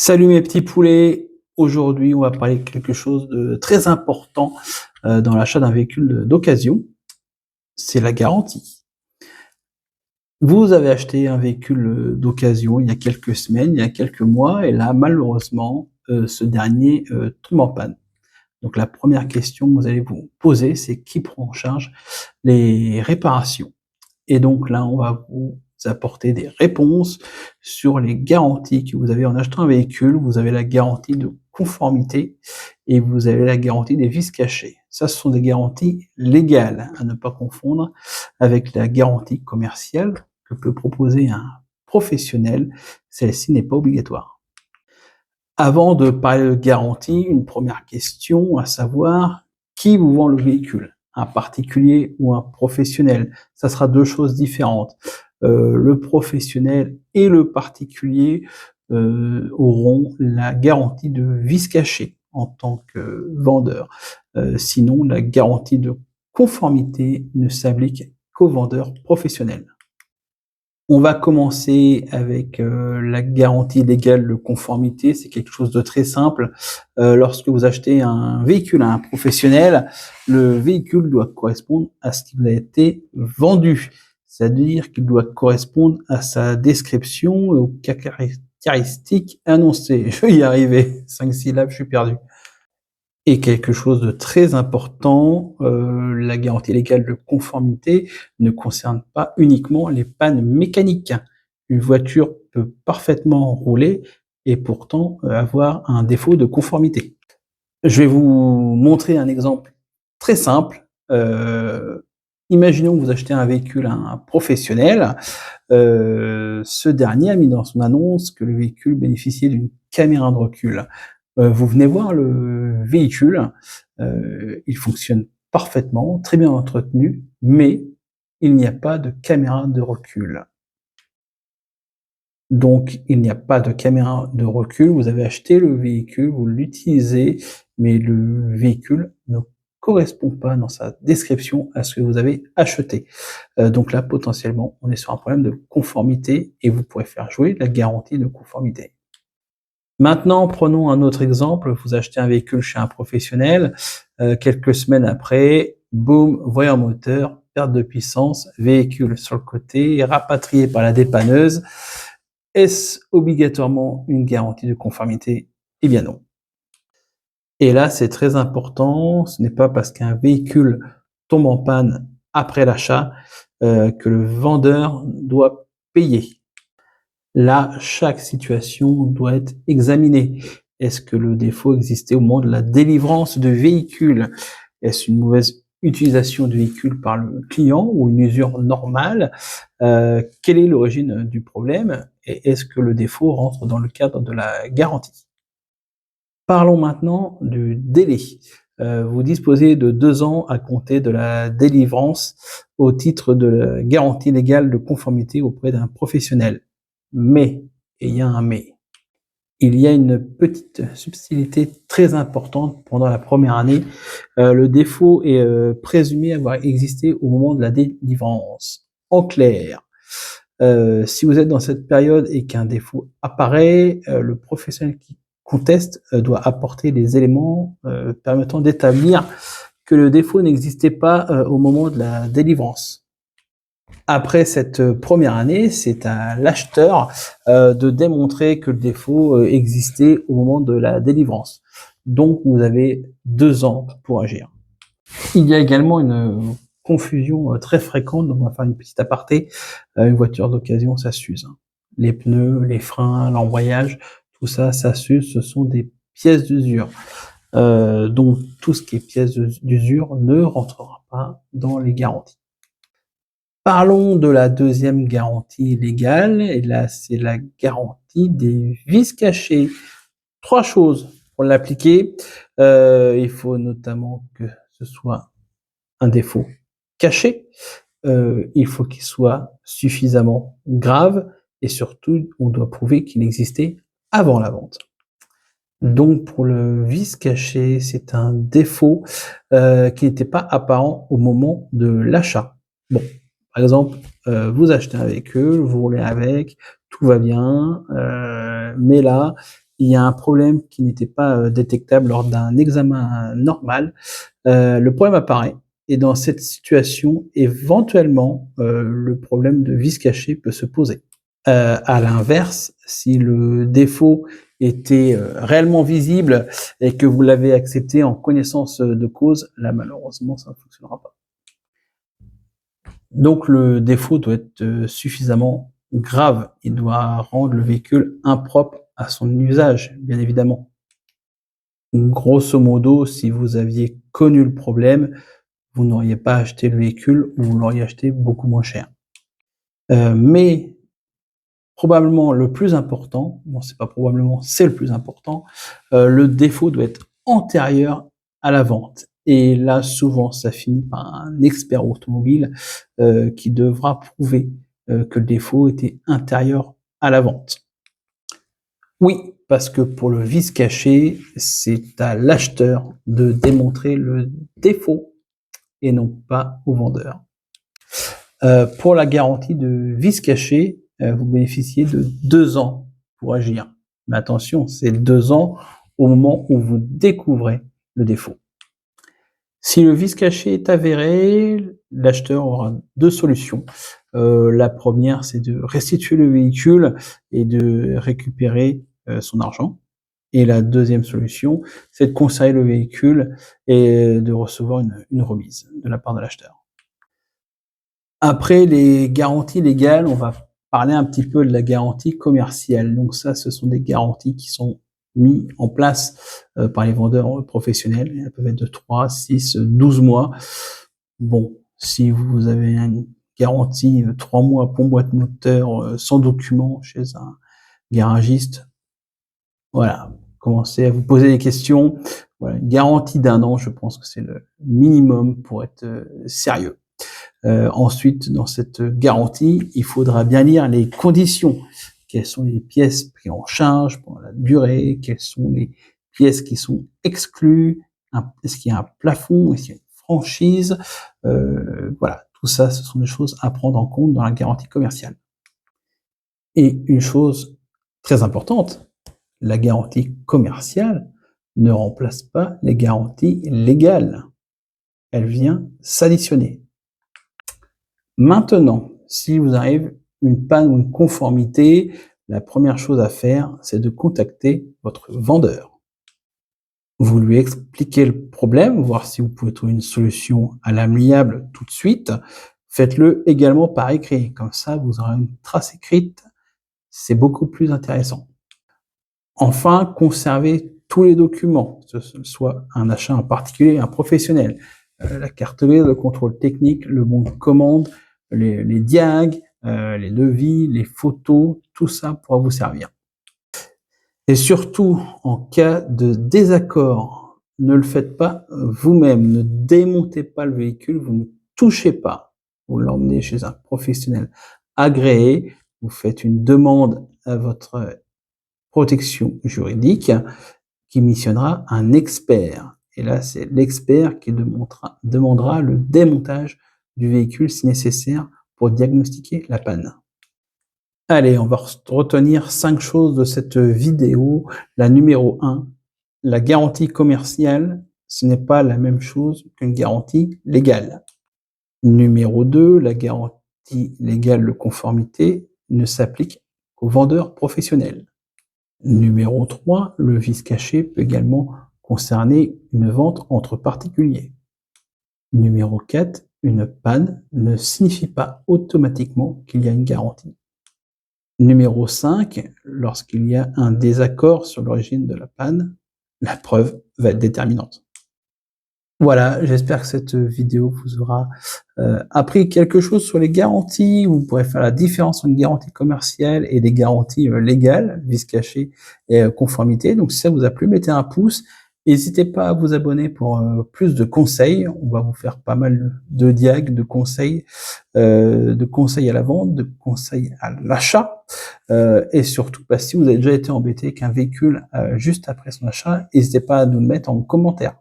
Salut mes petits poulets, aujourd'hui on va parler de quelque chose de très important dans l'achat d'un véhicule d'occasion, c'est la garantie. Vous avez acheté un véhicule d'occasion il y a quelques semaines, il y a quelques mois, et là malheureusement ce dernier tombe en panne. Donc la première question que vous allez vous poser, c'est qui prend en charge les réparations? Et donc là, on va vous apporter des réponses sur les garanties que vous avez en achetant un véhicule. Vous avez la garantie de conformité et vous avez la garantie des vices cachés. Ça, ce sont des garanties légales, à ne pas confondre avec la garantie commerciale que peut proposer un professionnel. Celle-ci n'est pas obligatoire. Avant de parler de garantie, une première question, à savoir qui vous vend le véhicule? Un particulier ou un professionnel? Ça sera deux choses différentes. Le professionnel et le particulier auront la garantie de vice caché en tant que vendeur. Sinon, la garantie de conformité ne s'applique qu'aux vendeurs professionnels. On va commencer avec la garantie légale de conformité. C'est quelque chose de très simple. Lorsque vous achetez un véhicule à un professionnel, le véhicule doit correspondre à ce qui vous a été vendu. C'est-à-dire qu'il doit correspondre à sa description et aux caractéristiques annoncées. Je vais y arriver. 5 syllabes, je suis perdu. Et quelque chose de très important, la garantie légale de conformité ne concerne pas uniquement les pannes mécaniques. Une voiture peut parfaitement rouler et pourtant avoir un défaut de conformité. Je vais vous montrer un exemple très simple. Imaginons que vous achetez un véhicule à un professionnel. Ce dernier a mis dans son annonce que le véhicule bénéficiait d'une caméra de recul. Vous venez voir le véhicule, il fonctionne parfaitement, très bien entretenu, mais il n'y a pas de caméra de recul. Donc il n'y a pas de caméra de recul, vous avez acheté le véhicule, vous l'utilisez, mais le véhicule ne correspond pas dans sa description à ce que vous avez acheté. Donc là, potentiellement, on est sur un problème de conformité et vous pourrez faire jouer la garantie de conformité. Maintenant, prenons un autre exemple. Vous achetez un véhicule chez un professionnel. Quelques semaines après, boum, voyant moteur, perte de puissance, véhicule sur le côté, rapatrié par la dépanneuse. Est-ce obligatoirement une garantie de conformité? Eh bien non. Et là, c'est très important. Ce n'est pas parce qu'un véhicule tombe en panne après l'achat que le vendeur doit payer. Là, chaque situation doit être examinée. Est-ce que le défaut existait au moment de la délivrance du véhicule? Est-ce une mauvaise utilisation du véhicule par le client ou une usure normale? Quelle est l'origine du problème? Et est-ce que le défaut rentre dans le cadre de la garantie? Parlons maintenant du délai. Vous disposez de 2 ans à compter de la délivrance au titre de la garantie légale de conformité auprès d'un professionnel. Mais, et il y a un mais, il y a une petite subtilité très importante pendant la première année. Le défaut est présumé avoir existé au moment de la délivrance. En clair, si vous êtes dans cette période et qu'un défaut apparaît, le professionnel qui conteste doit apporter les éléments permettant d'établir que le défaut n'existait pas au moment de la délivrance. Après cette première année, c'est à l'acheteur de démontrer que le défaut existait au moment de la délivrance. Donc vous avez 2 ans pour agir. Il y a également une confusion très fréquente, donc on va faire une petite aparté. Une voiture d'occasion, ça s'use. Les pneus, les freins, l'embrayage, tout ça, ça s'use, ce sont des pièces d'usure. Donc tout ce qui est pièces d'usure ne rentrera pas dans les garanties. Parlons de la deuxième garantie légale, et là c'est la garantie des vices cachés. 3 choses pour l'appliquer. Il faut notamment que ce soit un défaut caché, il faut qu'il soit suffisamment grave et surtout on doit prouver qu'il existait avant la vente. Donc pour le vice caché, c'est un défaut qui n'était pas apparent au moment de l'achat. Bon, par exemple, vous achetez un véhicule, vous roulez avec, tout va bien, mais là, il y a un problème qui n'était pas détectable lors d'un examen normal, le problème apparaît et dans cette situation, éventuellement, le problème de vis caché peut se poser. À l'inverse, si le défaut était, réellement visible et que vous l'avez accepté en connaissance, de cause, là malheureusement ça ne fonctionnera pas. Donc le défaut doit être, suffisamment grave. Il doit rendre le véhicule impropre à son usage, bien évidemment. Grosso modo, si vous aviez connu le problème, vous n'auriez pas acheté le véhicule ou vous l'auriez acheté beaucoup moins cher. Mais probablement le plus important, bon c'est pas probablement, c'est le plus important, le défaut doit être antérieur à la vente. Et là, souvent, ça finit par un expert automobile qui devra prouver que le défaut était intérieur à la vente. Oui, parce que pour le vice caché, c'est à l'acheteur de démontrer le défaut et non pas au vendeur. Pour la garantie de vice caché, vous bénéficiez de 2 ans pour agir. Mais attention, c'est 2 ans au moment où vous découvrez le défaut. Si le vice caché est avéré, l'acheteur aura 2 solutions. La première, c'est de restituer le véhicule et de récupérer son argent. Et la deuxième solution, c'est de conserver le véhicule et de recevoir une remise de la part de l'acheteur. Après les garanties légales, on va parler un petit peu de la garantie commerciale. Donc ça, ce sont des garanties qui sont mises en place par les vendeurs professionnels. Elles peuvent être de 3, 6, 12 mois. Bon, si vous avez une garantie 3 mois pour boîte moteur sans document chez un garagiste, voilà, commencez à vous poser des questions. Voilà, une garantie d'1 an, je pense que c'est le minimum pour être sérieux. Ensuite, dans cette garantie, il faudra bien lire les conditions. Quelles sont les pièces prises en charge pendant la durée? Quelles sont les pièces qui sont exclues? Est-ce qu'il y a un plafond? Est-ce qu'il y a une franchise? Voilà, tout ça, ce sont des choses à prendre en compte dans la garantie commerciale. Et une chose très importante, la garantie commerciale ne remplace pas les garanties légales. Elle vient s'additionner. Maintenant, si vous arrive une panne ou une conformité, la première chose à faire, c'est de contacter votre vendeur. Vous lui expliquez le problème, voir si vous pouvez trouver une solution à l'amiable tout de suite. Faites-le également par écrit, comme ça vous aurez une trace écrite, c'est beaucoup plus intéressant. Enfin, conservez tous les documents, que ce soit un achat en particulier, un professionnel, la carte grise, le contrôle technique, le bon de commande, les diags, les devis, les photos, tout ça pourra vous servir. Et surtout, en cas de désaccord, ne le faites pas vous-même, ne démontez pas le véhicule, vous ne touchez pas. Vous l'emmenez chez un professionnel agréé, vous faites une demande à votre protection juridique qui missionnera un expert. Et là, c'est l'expert qui demandera le démontage du véhicule si nécessaire pour diagnostiquer la panne. Allez, on va retenir 5 choses de cette vidéo. La numéro 1, la garantie commerciale, ce n'est pas la même chose qu'une garantie légale. Numéro 2, la garantie légale de conformité ne s'applique qu'aux vendeurs professionnels. Numéro 3, le vice caché peut également concerner une vente entre particuliers. Numéro 4, une panne ne signifie pas automatiquement qu'il y a une garantie. Numéro 5, lorsqu'il y a un désaccord sur l'origine de la panne, la preuve va être déterminante. Voilà, j'espère que cette vidéo vous aura appris quelque chose sur les garanties. Vous pourrez faire la différence entre une garantie commerciale et des garanties légales, vice caché et conformité. Donc si ça vous a plu, mettez un pouce. N'hésitez pas à vous abonner pour plus de conseils. On va vous faire pas mal de diag, de conseils à la vente, de conseils à l'achat. Et surtout, si vous avez déjà été embêté qu'un véhicule juste après son achat, n'hésitez pas à nous le mettre en commentaire.